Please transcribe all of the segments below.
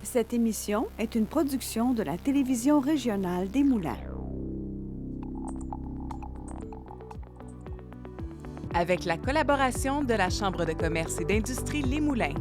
Cette émission est une production de la télévision régionale des Moulins. Avec la collaboration de la Chambre de commerce et d'industrie Les Moulins.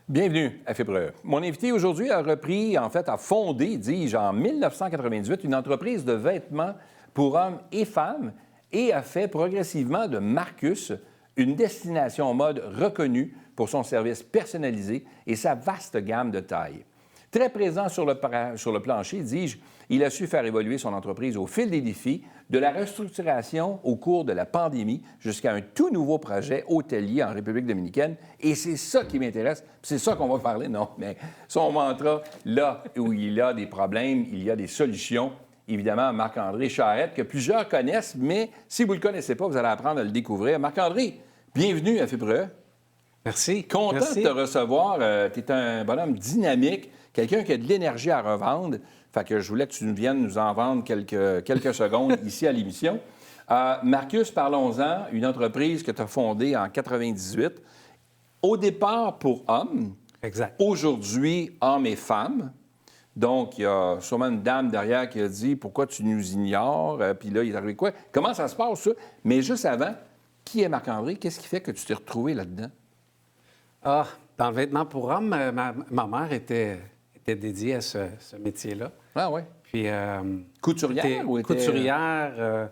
Bienvenue à Fibreux. Mon invité aujourd'hui a fondé, dis-je, en 1998, une entreprise de vêtements pour hommes et femmes et a fait progressivement de Marcus une destination mode reconnue pour son service personnalisé et sa vaste gamme de tailles. Très présent sur le plancher, dis-je, il a su faire évoluer son entreprise au fil des défis, de la restructuration au cours de la pandémie jusqu'à un tout nouveau projet hôtelier en République dominicaine. Et c'est ça qui m'intéresse, c'est ça qu'on va parler, non, mais son mantra, là où il y a des problèmes, il y a des solutions. Évidemment, Marc-André Charette, que plusieurs connaissent, mais si vous ne le connaissez pas, vous allez apprendre à le découvrir. Marc-André, bienvenue à Fibreux. Merci. Content Merci. de te recevoir. Tu es un bonhomme dynamique, quelqu'un qui a de l'énergie à revendre. Fait que je voulais que tu viennes nous en vendre quelques secondes ici à l'émission. Marcus, parlons-en, une entreprise que tu as fondée en 98. Au départ pour hommes. Exact. Aujourd'hui, hommes et femmes. Donc, il y a sûrement une dame derrière qui a dit « Pourquoi tu nous ignores? » Puis là, il est arrivé quoi? Comment ça se passe, ça? Mais juste avant, qui est Marc-André? Qu'est-ce qui fait que tu t'es retrouvé là-dedans? Dans le vêtement pour hommes, ma mère était dédiée à ce métier-là. Ah oui? Puis, couturière ou était... Couturière,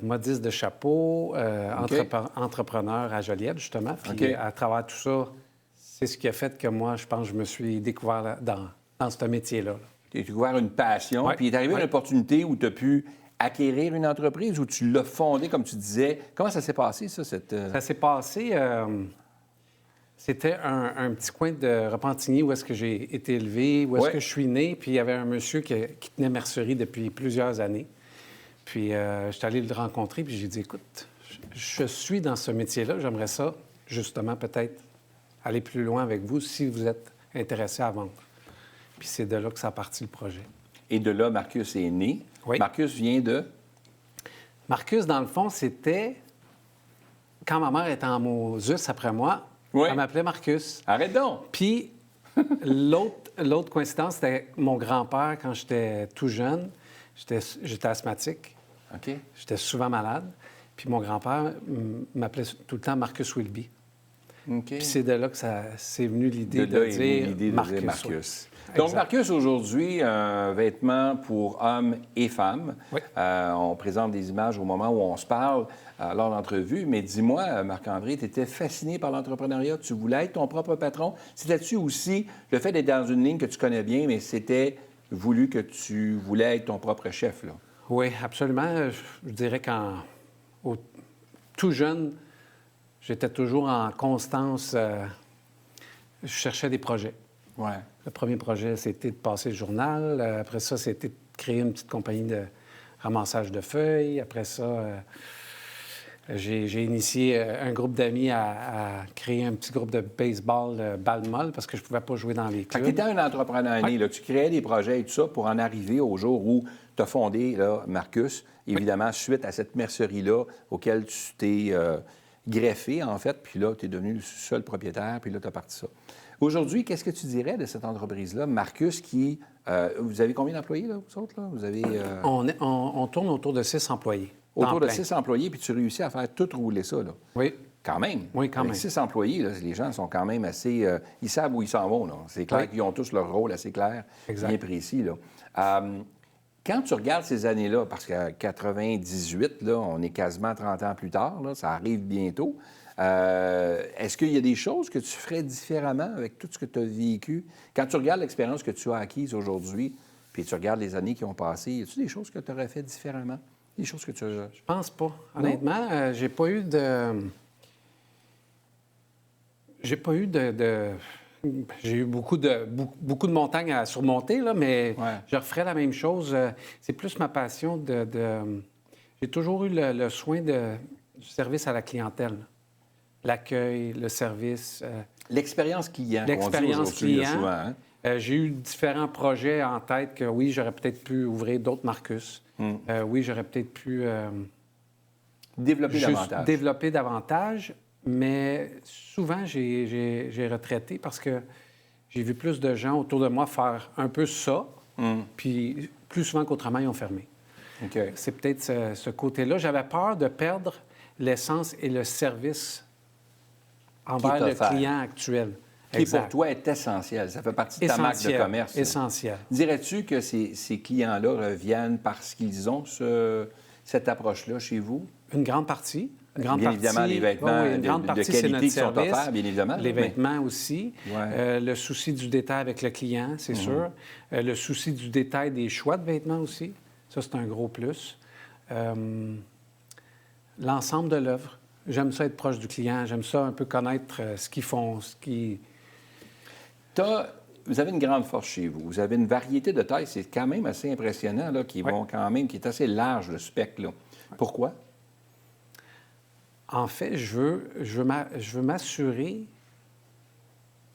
modiste de chapeau, OK. entrepreneur à Joliette, justement. Puis, OK. à travers tout ça, c'est ce qui a fait que moi, je pense que je me suis découvert dans ce métier-là. Tu as découvert une passion, Ouais. puis il est arrivé Ouais. une opportunité où tu as pu acquérir une entreprise, où tu l'as fondée, comme tu disais. Comment ça s'est passé, ça? Ça s'est passé... C'était un petit coin de Repentigny où est-ce que j'ai été élevé, où est-ce Ouais. que je suis né. Puis il y avait un monsieur qui tenait mercerie depuis plusieurs années. Puis je suis allé le rencontrer, puis j'ai dit, écoute, je suis dans ce métier-là, j'aimerais ça, justement, peut-être aller plus loin avec vous si vous êtes intéressé à vendre. Puis c'est de là que ça a parti le projet. Et de là, Marcus est né. Oui. Marcus vient de... Marcus, dans le fond, c'était... Quand ma mère était en Moses après moi, Oui. elle m'appelait Marcus. Arrête donc! Puis, l'autre coïncidence, c'était mon grand-père, quand j'étais tout jeune, j'étais asthmatique, OK. j'étais souvent malade. Puis mon grand-père m'appelait tout le temps Marcus Wilby. OK. Puis c'est de là que c'est venu l'idée De là de est venue dire l'idée de Marcus. dire oui. Marcus. Donc, Exact. Marcus, aujourd'hui, un vêtement pour hommes et femmes. Oui. On présente des images au moment où on se parle lors de l'entrevue. Mais dis-moi, Marc-André, tu étais fasciné par l'entrepreneuriat. Tu voulais être ton propre patron. C'était-tu aussi le fait d'être dans une ligne que tu connais bien, mais c'était voulu que tu voulais être ton propre chef, là? Oui, absolument. Je dirais tout jeune, j'étais toujours en constance. Je cherchais des projets. Ouais. Le premier projet, c'était de passer le journal. Après ça, c'était de créer une petite compagnie de ramassage de feuilles. Après ça, j'ai initié un groupe d'amis à créer un petit groupe de baseball balle molle parce que je ne pouvais pas jouer dans les Fait que tu clubs. étais un entrepreneur né, Oui. là. Tu créais des projets et tout ça pour en arriver au jour où tu as fondé, là, Marcus, évidemment, suite à cette mercerie-là auquel tu t'es greffé, en fait, puis là, tu es devenu le seul propriétaire, puis là, tu as parti ça. Aujourd'hui, qu'est-ce que tu dirais de cette entreprise-là, Marcus, qui... vous avez combien d'employés, là, vous autres, là? Vous avez... On tourne autour de 6 employés. autour temps de plein. 6 employés, puis tu réussis à faire tout rouler ça, là. Oui. Quand même. Oui, quand Avec même. 6 employés, là, les gens sont quand même assez... ils savent où ils s'en vont, là. C'est clair Oui. qu'ils ont tous leur rôle assez clair, Exact. bien précis, là. Quand tu regardes ces années-là, parce qu'à 98, là, on est quasiment 30 ans plus tard, là, ça arrive bientôt, est-ce qu'il y a des choses que tu ferais différemment avec tout ce que tu as vécu? Quand tu regardes l'expérience que tu as acquise aujourd'hui, puis tu regardes les années qui ont passé, y a-t-il des choses que tu aurais fait différemment? Des choses que tu as... Je pense pas. Honnêtement, j'ai pas eu de... J'ai pas eu de... J'ai eu beaucoup de montagnes à surmonter, là, mais Ouais. je referais la même chose. C'est plus ma passion J'ai toujours eu le soin du service à la clientèle. l'accueil, le service. L'expérience client, L'expérience on dit aujourd'hui, là, client. souvent. Hein? J'ai eu différents projets en tête que, oui, j'aurais peut-être pu ouvrir d'autres Marcus. Oui, j'aurais peut-être pu Développer davantage. développer davantage, mais souvent, j'ai retraité parce que j'ai vu plus de gens autour de moi faire un peu ça, puis plus souvent qu'autrement, ils ont fermé. OK. C'est peut-être ce côté-là. J'avais peur de perdre l'essence et le service envers le offert. client actuel. Qui, pour toi, est essentiel. Ça fait partie de ta marque de commerce. Essentiel. Dirais-tu que ces clients-là reviennent parce qu'ils ont cette approche-là chez vous? Une grande partie. Bien évidemment, les vêtements une grande de partie, c'est qualité notre qui sont service. offerts, bien évidemment. Les mais- vêtements aussi. Ouais. Le souci du détail avec le client, c'est sûr. Le souci du détail des choix de vêtements aussi. Ça, c'est un gros plus. L'ensemble de l'œuvre. J'aime ça être proche du client. J'aime ça un peu connaître ce qu'ils font, Vous avez une grande force chez vous. Vous avez une variété de tailles. C'est quand même assez impressionnant, là, qui est assez large, le spectre. Là. Pourquoi? En fait, je veux m'assurer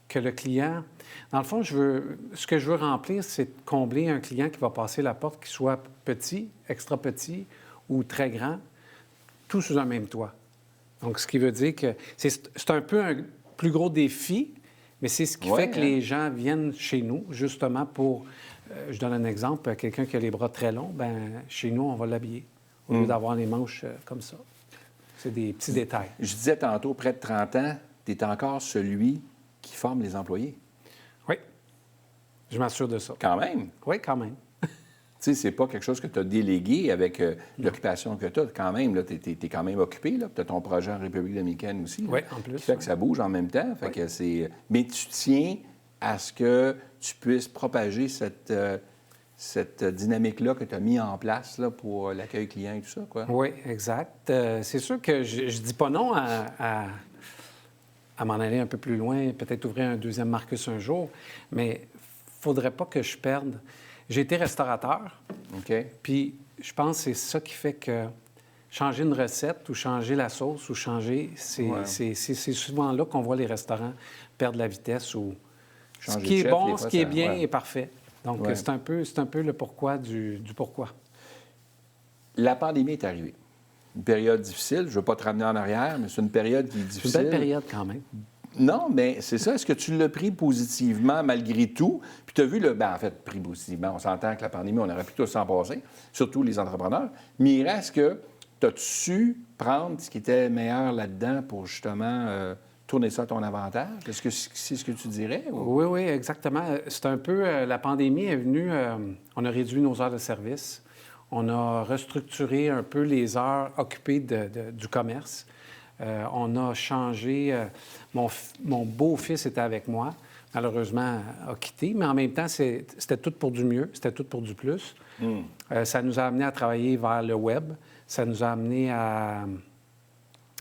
que le client... Dans le fond, ce que je veux remplir, c'est de combler un client qui va passer la porte, qu'il soit petit, extra petit ou très grand, tout sous un même toit. Donc, ce qui veut dire que c'est un peu un plus gros défi, mais c'est ce qui fait que les gens viennent chez nous, justement pour... je donne un exemple. Quelqu'un qui a les bras très longs, bien, chez nous, on va l'habiller, au lieu d'avoir les manches comme ça. C'est des petits détails. Je disais tantôt, près de 30 ans, tu es encore celui qui forme les employés. Oui, je m'assure de ça. Quand même. Oui, quand même. Tu sais, c'est pas quelque chose que tu as délégué avec l'occupation que tu as. Quand même, tu es quand même occupé. Tu as ton projet en République dominicaine aussi. Oui, en plus. Qui fait que ça bouge en même temps. Fait que mais tu tiens à ce que tu puisses propager cette dynamique-là que tu as mis en place là, pour l'accueil client et tout ça, quoi. Oui, exact. C'est sûr que je dis pas non à m'en aller un peu plus loin, peut-être ouvrir un deuxième Marcus un jour, mais il faudrait pas que je perde. J'ai été restaurateur, OK. puis je pense que c'est ça qui fait que changer une recette ou changer la sauce ou changer, c'est souvent là qu'on voit les restaurants perdre la vitesse ou ce Changer qui de est chef, bon, des ce fois, qui est ça- bien ouais. est parfait. Donc, Ouais. c'est un peu le pourquoi du pourquoi. La pandémie est arrivée. Une période difficile. Je ne veux pas te ramener en arrière, mais c'est une période qui est C'est une difficile. belle période quand même. Non, mais c'est ça. Est-ce que tu l'as pris positivement malgré tout? Puis tu as vu en fait, pris positivement. On s'entend que la pandémie, on aurait pu tous s'en passer, surtout les entrepreneurs. Mais il reste que tu as su prendre ce qui était meilleur là-dedans pour justement tourner ça à ton avantage? Est-ce que c'est ce que tu dirais? Ou... Oui, oui, exactement. C'est un peu... la pandémie est venue... on a réduit nos heures de service. On a restructuré un peu les heures occupées du commerce. On a changé... mon beau-fils était avec moi. Malheureusement, a quitté. Mais en même temps, c'était tout pour du mieux. C'était tout pour du plus. Ça nous a amené à travailler vers le web. Ça nous a amené à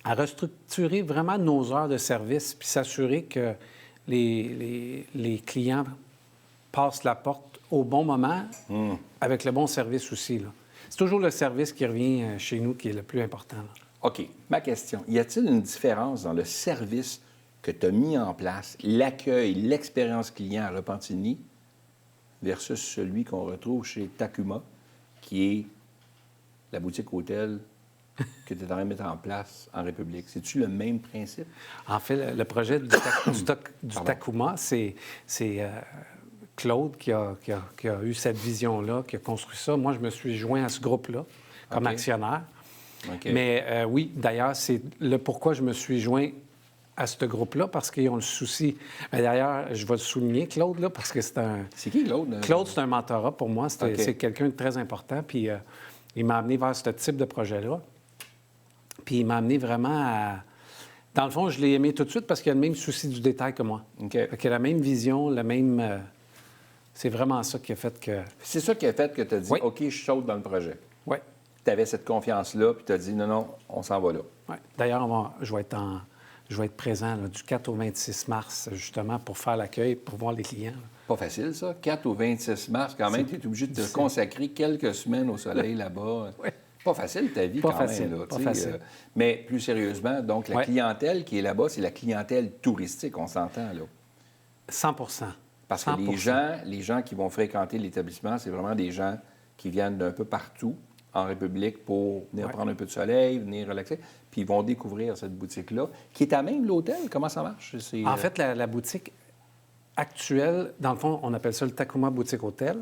restructurer vraiment nos heures de service puis s'assurer que les clients passent la porte au bon moment avec le bon service aussi, là. C'est toujours le service qui revient chez nous qui est le plus important, là. OK. Ma question, y a-t-il une différence dans le service que tu as mis en place, l'accueil, l'expérience client à Repentigny versus celui qu'on retrouve chez Takuma, qui est la boutique hôtel que tu es en train de mettre en place en République? C'est-tu le même principe? En fait, le projet du Takuma, c'est Claude qui a eu cette vision-là, qui a construit ça. Moi, je me suis joint à ce groupe-là comme OK. actionnaire. OK. Mais oui, d'ailleurs, c'est le pourquoi je me suis joint à ce groupe-là, parce qu'ils ont le souci. Mais d'ailleurs, je vais le souligner, Claude, là, parce que c'est un... C'est qui, Claude? Claude, c'est un mentorat pour moi. OK. C'est quelqu'un de très important. Puis il m'a amené vers ce type de projet-là. Puis il m'a amené vraiment à... Dans le fond, je l'ai aimé tout de suite parce qu'il a le même souci du détail que moi. OK. Fait qu'il a la même vision, le même... c'est vraiment ça qui a fait que... C'est ça qui a fait que tu as dit, Oui. OK, je saute dans le projet. Oui. Tu avais cette confiance-là, puis tu as dit, non, on s'en va là. Ouais. D'ailleurs, je vais être présent là, du 4 au 26 mars, justement, pour faire l'accueil, pour voir les clients, là. Pas facile, ça. 4 au 26 mars, quand même, tu es obligé de te consacrer quelques semaines au soleil là-bas. Oui. Pas facile ta vie Pas quand facile, même. Là, pas tu sais, facile. mais plus sérieusement, donc la Ouais. clientèle qui est là-bas, c'est la clientèle touristique, on s'entend là. 100 Parce que 100%. les gens qui vont fréquenter l'établissement, c'est vraiment des gens qui viennent d'un peu partout en République pour venir Ouais. prendre un peu de soleil, venir relaxer, puis ils vont découvrir cette boutique-là, qui est à même l'hôtel. Comment ça marche? C'est, En fait, la boutique actuelle, dans le fond, on appelle ça le Takuma Boutique Hôtel.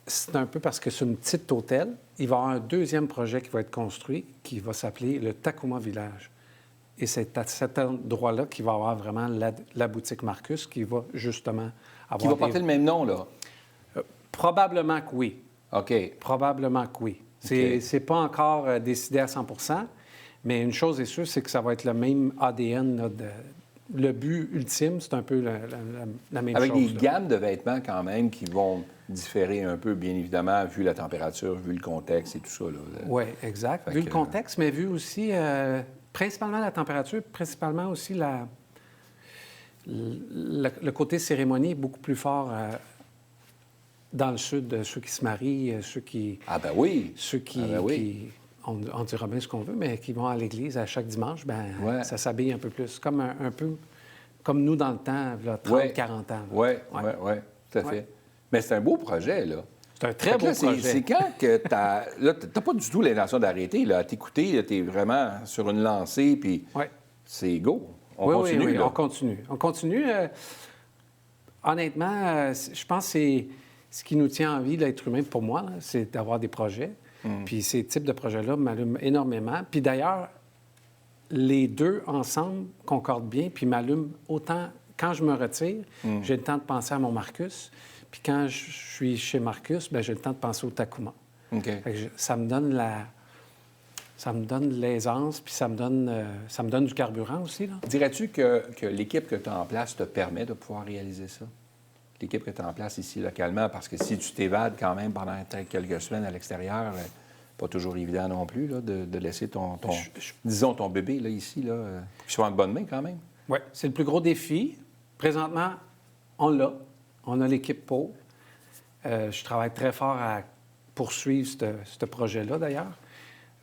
C'est un peu parce que c'est une petite hôtel. Il va y avoir un deuxième projet qui va être construit qui va s'appeler le Takuma Village. Et c'est à cet endroit-là qu'il va y avoir vraiment la boutique Marcus qui va justement avoir... qui va porter le même nom, là. Probablement que oui. OK. Probablement que oui. OK. C'est pas encore décidé à 100 mais une chose est sûre, c'est que ça va être le même ADN. Là, le but ultime, c'est un peu la même Avec chose. des là. gammes de vêtements quand même qui vont différer un peu, bien évidemment, vu la température, vu le contexte et tout ça. Là. Oui, exact. Fait Vu que- le contexte, mais vu aussi principalement la température, principalement aussi le côté cérémonie est beaucoup plus fort dans le sud, ceux qui se marient, ceux qui... Ah ben oui! Ceux qui, Ah ben oui. on dira bien ce qu'on veut, mais qui vont à l'église à chaque dimanche, ben Ouais. ça s'habille un peu plus. Comme un peu comme nous dans le temps, là, 30, Ouais. 40 ans. là. Oui, Ouais. oui, tout à fait. Ouais. Mais c'est un beau projet, là. C'est un Fait très que beau là, projet. c'est quand que t'as... Là, t'as pas du tout l'intention d'arrêter, là. À t'écouter, t'es vraiment sur une lancée, puis Ouais. c'est go. On Oui, continue, oui, là. on continue. On continue. Honnêtement, je pense que c'est ce qui nous tient en vie, l'être humain, pour moi, là, c'est d'avoir des projets. Puis ces types de projets-là m'allument énormément. Puis d'ailleurs, les deux ensemble concordent bien, puis m'allument autant. Quand je me retire, j'ai le temps de penser à mon Marcus. Puis quand je suis chez Marcus, bien, j'ai le temps de penser au Takuma. OK. Fait que ça me donne l'aisance, puis ça me donne du carburant aussi, là. Dirais-tu que l'équipe que tu as en place te permet de pouvoir réaliser ça? L'équipe que tu as en place ici localement, parce que si tu t'évades quand même pendant quelques semaines à l'extérieur, pas toujours évident non plus là, de laisser disons, ton bébé là, ici, là, pour qu'il soit en bonne main quand même. Oui, c'est le plus gros défi. Présentement, on l'a. On a l'équipe pour. Je travaille très fort à poursuivre ce projet-là, d'ailleurs.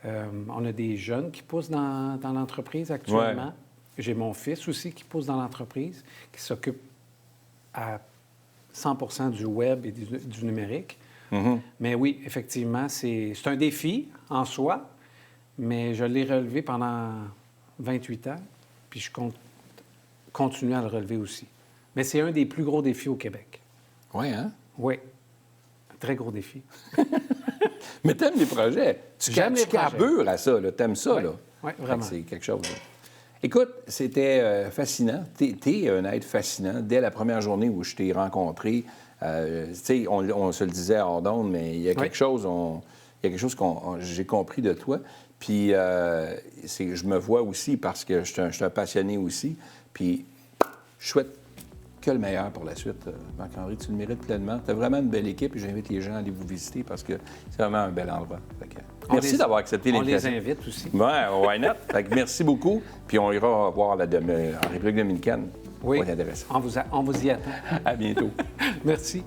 On a des jeunes qui poussent dans l'entreprise actuellement. Ouais. J'ai mon fils aussi qui pousse dans l'entreprise, qui s'occupe à 100 du web et du numérique. Mais oui, effectivement, c'est un défi en soi, mais je l'ai relevé pendant 28 ans, puis je compte continuer à le relever aussi. Mais c'est un des plus gros défis au Québec. Oui, hein? Oui, un très gros défi. Mais t'aimes les projets. J'aime les projets. carbures à ça, là. T'aimes ça, Ouais. là. Ouais, Fait que vraiment. c'est quelque chose. Là. Écoute, c'était fascinant. T'es un être fascinant. Dès la première journée où je t'ai rencontré, tu sais, on se le disait hors d'onde, mais il y a quelque chose, que j'ai compris de toi. Puis je me vois aussi parce que je suis un passionné aussi. Puis je souhaite que le meilleur pour la suite. Marc-André, tu le mérites pleinement. Tu as vraiment une belle équipe et j'invite les gens à aller vous visiter parce que c'est vraiment un bel endroit. Fait que, merci d'avoir accepté On les l'invitation. invite aussi. Ouais, why not? Fait que merci beaucoup. Puis on ira voir en République dominicaine. Oui, Ça va être intéressant. on vous y attend. À bientôt. Merci.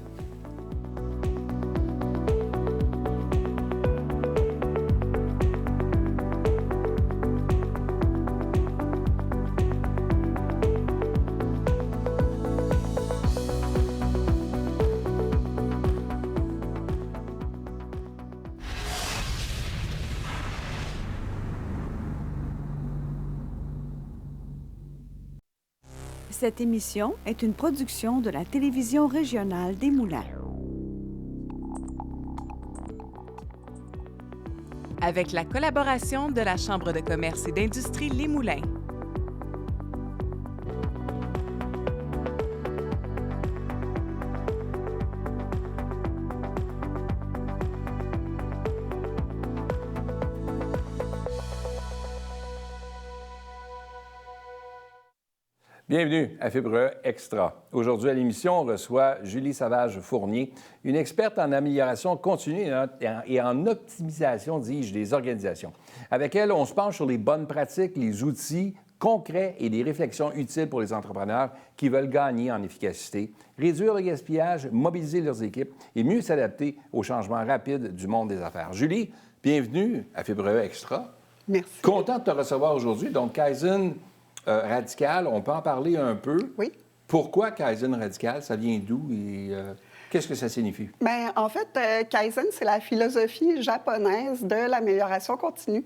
Cette émission est une production de la télévision régionale des Moulins. Avec la collaboration de la Chambre de commerce et d'industrie Les Moulins. Bienvenue à Fibre Extra. Aujourd'hui à l'émission, on reçoit Julie Savage-Fournier, une experte en amélioration continue et en optimisation, dis-je, des organisations. Avec elle, on se penche sur les bonnes pratiques, les outils concrets et des réflexions utiles pour les entrepreneurs qui veulent gagner en efficacité, réduire le gaspillage, mobiliser leurs équipes et mieux s'adapter aux changements rapides du monde des affaires. Julie, Bienvenue à Fibreux Extra. Merci. Content de te recevoir aujourd'hui. Donc, Kaizen Radical, on peut en parler un peu. Oui. Pourquoi Kaizen Radical? Ça vient d'où et qu'est-ce que ça signifie? Bien, en fait, Kaizen, c'est la philosophie japonaise de l'amélioration continue.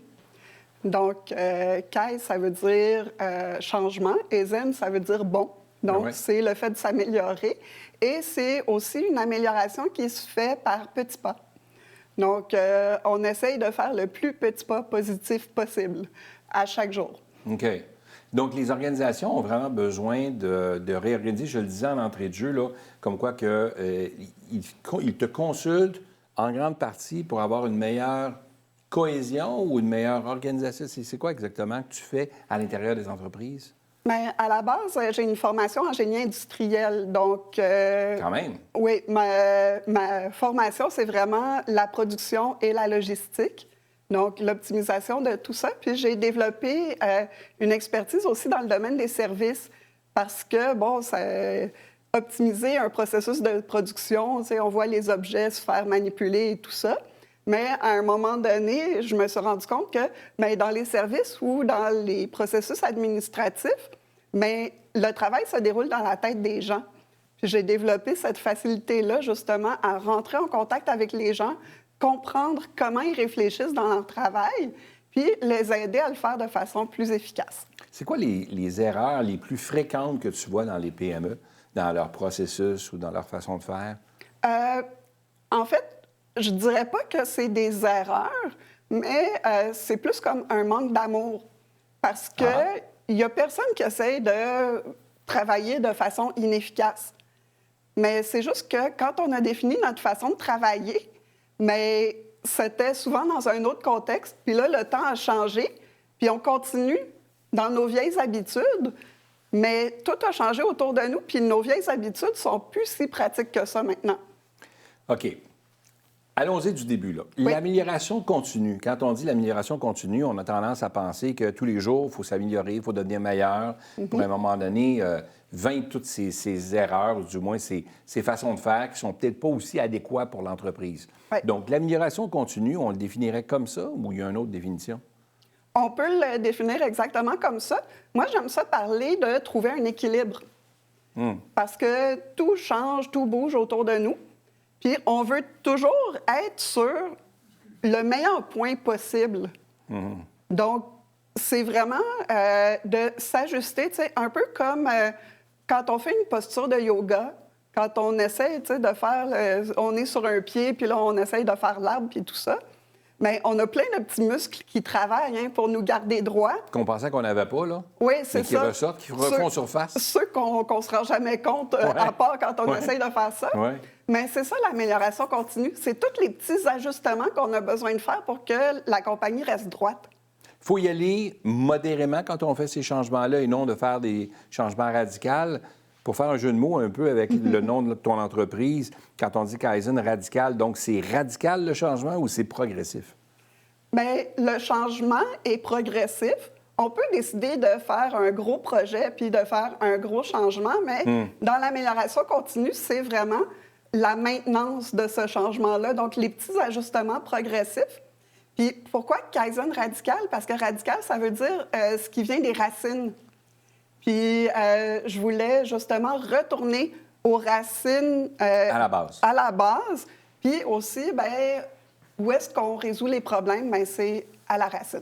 Donc, Kai, ça veut dire changement et Zen, ça veut dire bon. Donc, Ouais. c'est le fait de s'améliorer. Et c'est aussi une amélioration qui se fait par petits pas. Donc, on essaye de faire le plus petit pas positif possible à chaque jour. OK. Donc, les organisations ont vraiment besoin de réorganiser. Je le disais en entrée de jeu, là, comme quoi que, ils te consultent en grande partie pour avoir une meilleure cohésion ou une meilleure organisation. C'est quoi exactement que tu fais à l'intérieur des entreprises? Bien, à la base, j'ai une formation en génie industriel. Donc, Quand même. oui, ma formation, c'est vraiment la production et la logistique. Donc, l'optimisation de tout ça. Puis, j'ai développé une expertise aussi dans le domaine des services parce que, bon, optimiser un processus de production, tu sais, on voit les objets se faire manipuler et tout ça. Mais à un moment donné, je me suis rendu compte que bien, dans les services ou dans les processus administratifs, bien, le travail se déroule dans la tête des gens. Puis j'ai développé cette facilité-là, justement, à rentrer en contact avec les gens, comprendre comment ils réfléchissent dans leur travail, puis les aider à le faire de façon plus efficace. C'est quoi les erreurs les plus fréquentes que tu vois dans les PME, dans leur processus ou dans leur façon de faire? En fait, je dirais pas que c'est des erreurs, mais c'est plus comme un manque d'amour. Parce que il y a personne qui essaie de travailler de façon inefficace. Mais c'est juste que quand on a défini notre façon de travailler, mais c'était souvent dans un autre contexte. Puis là, le temps a changé, puis on continue dans nos vieilles habitudes, mais tout a changé autour de nous, puis nos vieilles habitudes sont plus si pratiques que ça maintenant. OK. Allons-y du début, là. Oui. L'amélioration continue. Quand on dit l'amélioration continue, on a tendance à penser que tous les jours, il faut s'améliorer, il faut devenir meilleur pour, à un moment donné, vaincre toutes ces erreurs, ou du moins ces façons de faire qui sont peut-être pas aussi adéquates pour l'entreprise. Oui. Donc, l'amélioration continue, on le définirait comme ça ou il y a une autre définition? On peut le définir exactement comme ça. Moi, j'aime ça parler de trouver un équilibre. Parce que tout change, tout bouge autour de nous. Puis on veut toujours être sur le meilleur point possible. Donc, c'est vraiment de s'ajuster, tu sais, un peu comme quand on fait une posture de yoga, quand on essaie, tu sais, de faire... on est sur un pied, puis là, on essaie de faire l'arbre, puis tout ça. Bien, on a plein de petits muscles qui travaillent pour nous garder droit. Qu'on pensait qu'on n'avait pas, là? Oui, c'est ça. Mais qui ressortent, qui refont surface? Ceux qu'on ne se rend jamais compte, à part quand on essaye de faire ça. Ouais. Mais c'est ça, l'amélioration continue. C'est tous les petits ajustements qu'on a besoin de faire pour que la compagnie reste droite. Il faut y aller modérément quand on fait ces changements-là et non de faire des changements radicaux. Pour faire un jeu de mots un peu avec le nom de ton entreprise, quand on dit Kaizen Radical, donc c'est radical le changement ou c'est progressif? Bien, le changement est progressif. On peut décider de faire un gros projet puis de faire un gros changement, mais dans l'amélioration continue, c'est vraiment la maintenance de ce changement-là, donc les petits ajustements progressifs. Puis pourquoi Kaizen Radical? Parce que radical, ça veut dire ce qui vient des racines. Puis je voulais justement retourner aux racines... À la base. À la base. Puis aussi, bien, où est-ce qu'on résout les problèmes? Bien, c'est à la racine.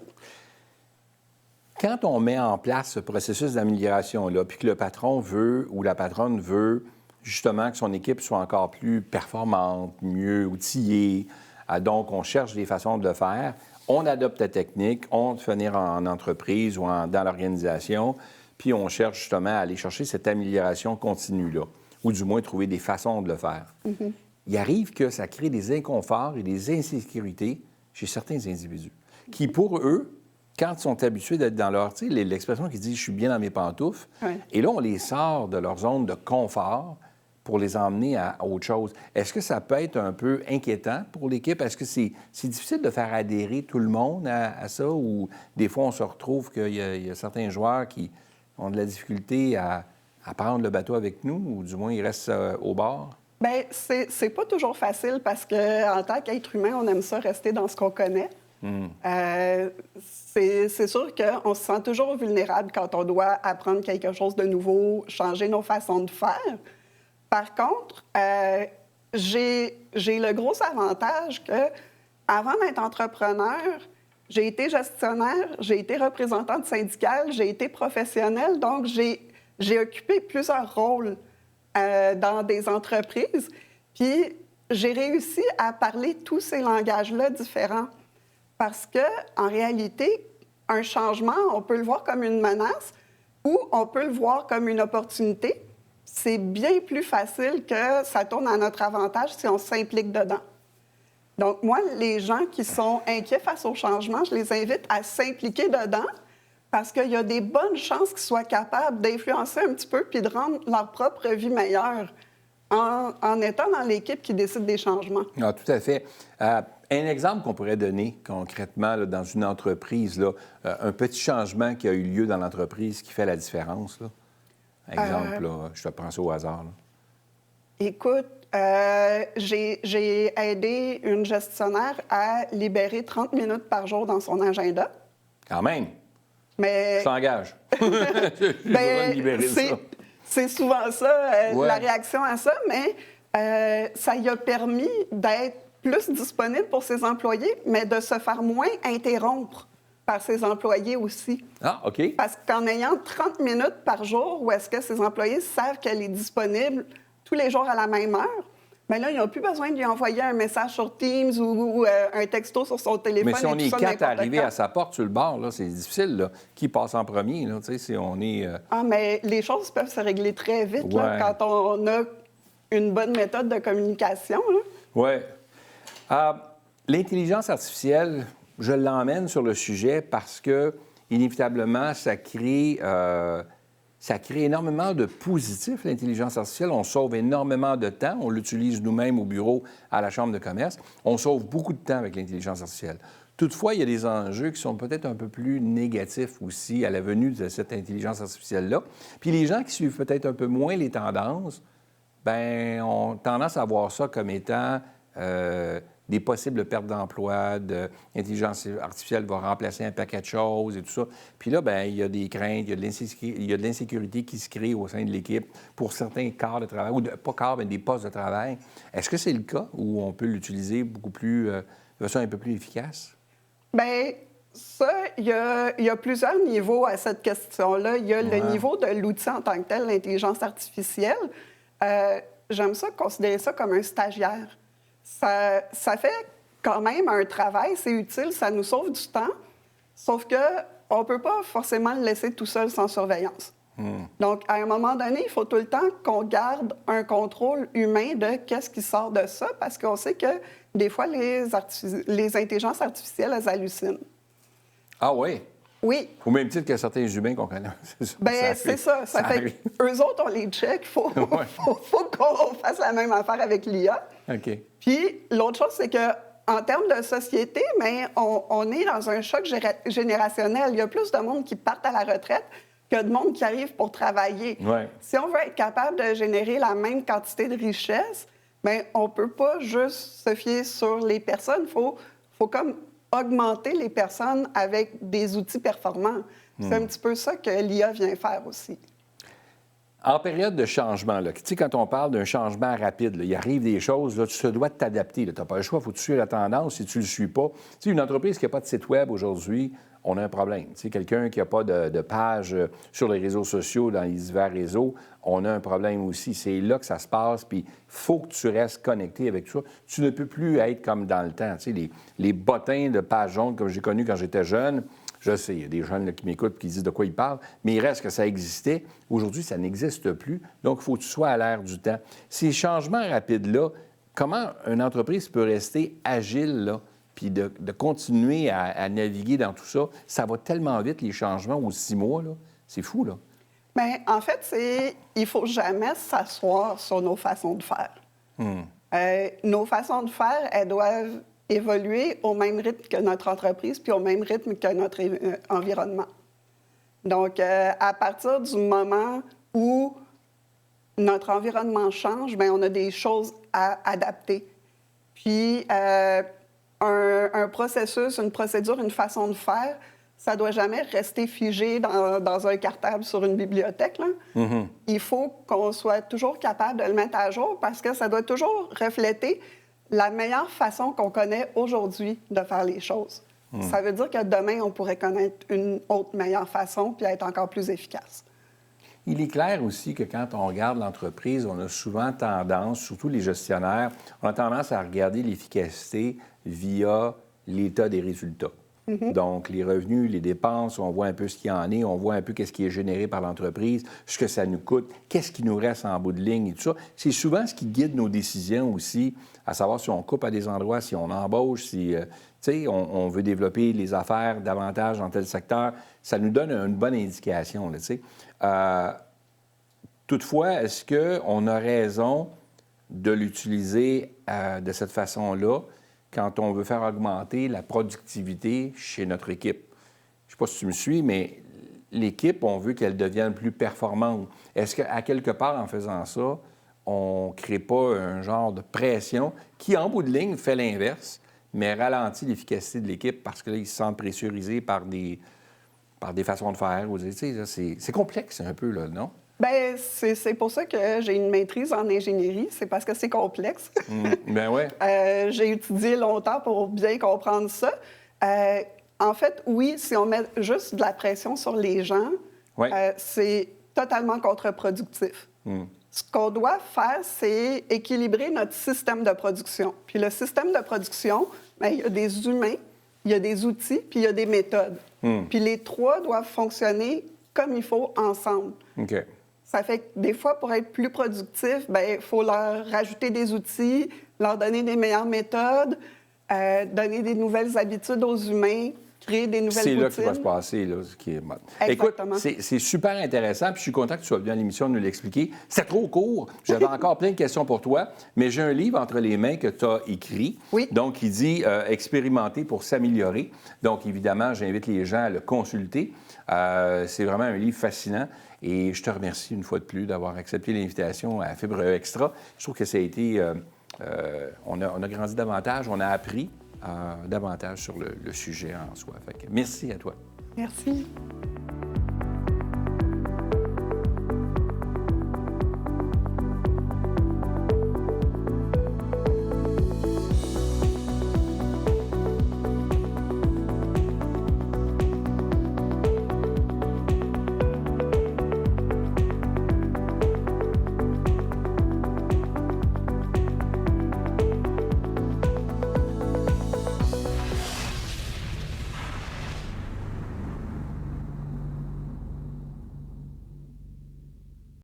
Quand on met en place ce processus d'amélioration-là, puis que le patron veut ou la patronne veut justement que son équipe soit encore plus performante, mieux outillée, donc on cherche des façons de le faire, on adopte la technique, on va venir en entreprise ou dans l'organisation, puis on cherche justement à aller chercher cette amélioration continue-là, ou du moins trouver des façons de le faire. Il arrive que ça crée des inconforts et des insécurités chez certains individus qui, pour eux, quand ils sont habitués d'être dans leur... Tu sais, l'expression qui dit « je suis bien dans mes pantoufles Ouais. », et là, on les sort de leur zone de confort pour les emmener à autre chose. Est-ce que ça peut être un peu inquiétant pour l'équipe? Est-ce que c'est difficile de faire adhérer tout le monde à ça ou des fois, on se retrouve qu'il y a certains joueurs qui ont de la difficulté à prendre le bateau avec nous ou du moins, ils restent au bord? Bien, c'est pas toujours facile parce qu'en tant qu'être humain, on aime ça rester dans ce qu'on connaît. C'est sûr qu'on se sent toujours vulnérable quand on doit apprendre quelque chose de nouveau, changer nos façons de faire. Par contre, j'ai le gros avantage que, avant d'être entrepreneur, j'ai été gestionnaire, j'ai été représentante syndicale, j'ai été professionnelle, donc j'ai occupé plusieurs rôles dans des entreprises. Puis j'ai réussi à parler tous ces langages-là différents. Parce que, en réalité, un changement, on peut le voir comme une menace ou on peut le voir comme une opportunité. C'est bien plus facile que ça tourne à notre avantage si on s'implique dedans. Donc, moi, les gens qui sont inquiets face au changement, je les invite à s'impliquer dedans parce qu'il y a des bonnes chances qu'ils soient capables d'influencer un petit peu puis de rendre leur propre vie meilleure en étant dans l'équipe qui décide des changements. Ah, tout à fait. Un exemple qu'on pourrait donner concrètement là, dans une entreprise, là, un petit changement qui a eu lieu dans l'entreprise qui fait la différence. Là. Exemple, là, je te prends ça au hasard. Là. Écoute, j'ai aidé une gestionnaire à libérer 30 minutes par jour dans son agenda. Quand même. Mais... Je t'engage. Je vais libérer ça. C'est souvent ça, la réaction à ça, mais ça y a permis d'être plus disponible pour ses employés, mais de se faire moins interrompre par ses employés aussi. Ah, OK. Parce qu'en ayant 30 minutes par jour, où est-ce que ses employés savent qu'elle est disponible tous les jours à la même heure, bien là, ils n'ont plus besoin de lui envoyer un message sur Teams ou un texto sur son téléphone. Mais si on est ça, 4 à arriver à sa porte sur le bord, là, c'est difficile. Là. Qui passe en premier? Là, si on est, Ah, mais les choses peuvent se régler très vite là, quand on a une bonne méthode de communication. Oui. L'intelligence artificielle, je l'emmène sur le sujet parce que, inévitablement, ça crée énormément de positifs, l'intelligence artificielle. On sauve énormément de temps. On l'utilise nous-mêmes au bureau, à la Chambre de commerce. On sauve beaucoup de temps avec l'intelligence artificielle. Toutefois, il y a des enjeux qui sont peut-être un peu plus négatifs aussi à la venue de cette intelligence artificielle-là. Puis les gens qui suivent peut-être un peu moins les tendances, bien, ont tendance à voir ça comme étant des possibles pertes d'emploi, l'intelligence artificielle va remplacer un paquet de choses et tout ça. Puis là, bien, il y a des craintes, il y a de l'insécurité qui se crée au sein de l'équipe pour certains corps de travail, ou pas corps, mais des postes de travail. Est-ce que c'est le cas où on peut l'utiliser beaucoup plus, de façon un peu plus efficace? Bien, ça, il y a plusieurs niveaux à cette question-là. Il y a le niveau de l'outil en tant que tel, l'intelligence artificielle. J'aime ça, considérer ça comme un stagiaire. Ça fait quand même un travail, c'est utile, ça nous sauve du temps, sauf qu'on ne peut pas forcément le laisser tout seul sans surveillance. Donc, à un moment donné, il faut tout le temps qu'on garde un contrôle humain de qu'est-ce qui sort de ça, parce qu'on sait que des fois, les intelligences artificielles, elles hallucinent. Ah oui? Oui. Au même titre que certains humains qu'on connaît. Bien, c'est ça. Ça fait qu'eux autres, on les check. Il faut qu'on fasse la même affaire avec l'IA. OK. Puis, l'autre chose, c'est qu'en termes de société, mais on est dans un choc générationnel. Il y a plus de monde qui partent à la retraite que de monde qui arrive pour travailler. Ouais. Si on veut être capable de générer la même quantité de richesse, bien, on ne peut pas juste se fier sur les personnes. Il faut comme augmenter les personnes avec des outils performants. C'est un petit peu ça que l'IA vient faire aussi. En période de changement, là, tu sais, quand on parle d'un changement rapide, là, il arrive des choses, là, tu te dois t'adapter. Tu n'as pas le choix, il faut que tu suives la tendance. Si tu ne le suis pas... Tu sais, une entreprise qui n'a pas de site web aujourd'hui, on a un problème. Tu sais, quelqu'un qui n'a pas de page sur les réseaux sociaux, dans les divers réseaux, on a un problème aussi. C'est là que ça se passe, puis il faut que tu restes connecté avec tout ça. Tu ne peux plus être comme dans le temps. Tu sais, les bottins de pages jaunes, comme j'ai connu quand j'étais jeune, je sais, il y a des jeunes là, qui m'écoutent et qui disent de quoi ils parlent, mais il reste que ça existait. Aujourd'hui, ça n'existe plus. Donc, il faut que tu sois à l'ère du temps. Ces changements rapides-là, comment une entreprise peut rester agile, là, puis de continuer à naviguer dans tout ça? Ça va tellement vite, les changements, aux 6 mois, là. C'est fou, là. Bien, en fait, il ne faut jamais s'asseoir sur nos façons de faire. Nos façons de faire, elles doivent évoluer au même rythme que notre entreprise, puis au même rythme que notre environnement. Donc, à partir du moment où notre environnement change, bien, on a des choses à adapter. Puis, un un processus, une procédure, une façon de faire, ça ne doit jamais rester figé dans un cartable sur une bibliothèque, là. Il faut qu'on soit toujours capable de le mettre à jour parce que ça doit toujours refléter la meilleure façon qu'on connaît aujourd'hui de faire les choses. Ça veut dire que demain, on pourrait connaître une autre meilleure façon puis être encore plus efficace. Il est clair aussi que quand on regarde l'entreprise, on a souvent tendance, surtout les gestionnaires, on a tendance à regarder l'efficacité via l'état des résultats. Donc, les revenus, les dépenses, on voit un peu ce qu'il y en est, on voit un peu qu'est-ce qui est généré par l'entreprise, ce que ça nous coûte, qu'est-ce qui nous reste en bout de ligne et tout ça. C'est souvent ce qui guide nos décisions aussi, à savoir si on coupe à des endroits, si on embauche, si, tu sais, on veut développer les affaires davantage dans tel secteur. Ça nous donne une bonne indication, là, tu sais. Toutefois, est-ce qu'on a raison de l'utiliser de cette façon-là quand on veut faire augmenter la productivité chez notre équipe? Je ne sais pas si tu me suis, mais l'équipe, on veut qu'elle devienne plus performante. Est-ce qu'à quelque part, en faisant ça, on ne crée pas un genre de pression qui, en bout de ligne, fait l'inverse, mais ralentit l'efficacité de l'équipe parce que là, ils se sentent pressurisés par des façons de faire? C'est complexe un peu, là, non? Bien, c'est pour ça que j'ai une maîtrise en ingénierie. C'est parce que c'est complexe. Ben ouais. J'ai étudié longtemps pour bien comprendre ça. En fait, oui, si on met juste de la pression sur les gens, c'est totalement contre-productif. Ce qu'on doit faire, c'est équilibrer notre système de production. Puis le système de production, bien, il y a des humains, il y a des outils, puis il y a des méthodes. Puis les trois doivent fonctionner comme il faut ensemble. OK. Ça fait que des fois, pour être plus productif, bien, il faut leur rajouter des outils, leur donner des meilleures méthodes, donner des nouvelles habitudes aux humains, créer des nouvelles routines. C'est là que ça va se passer, là, ce qui est bon. Exactement. Écoute, c'est super intéressant, puis je suis content que tu sois venu à l'émission nous l'expliquer. C'est trop court. J'avais encore plein de questions pour toi, mais j'ai un livre entre les mains que tu as écrit. Oui. Donc, il dit Expérimenter pour s'améliorer. Donc, évidemment, j'invite les gens à le consulter. C'est vraiment un livre fascinant. Et je te remercie une fois de plus d'avoir accepté l'invitation à Fibre Extra. Je trouve que ça a été... on a grandi davantage, on a appris davantage sur le sujet en soi. Fait que merci à toi. Merci.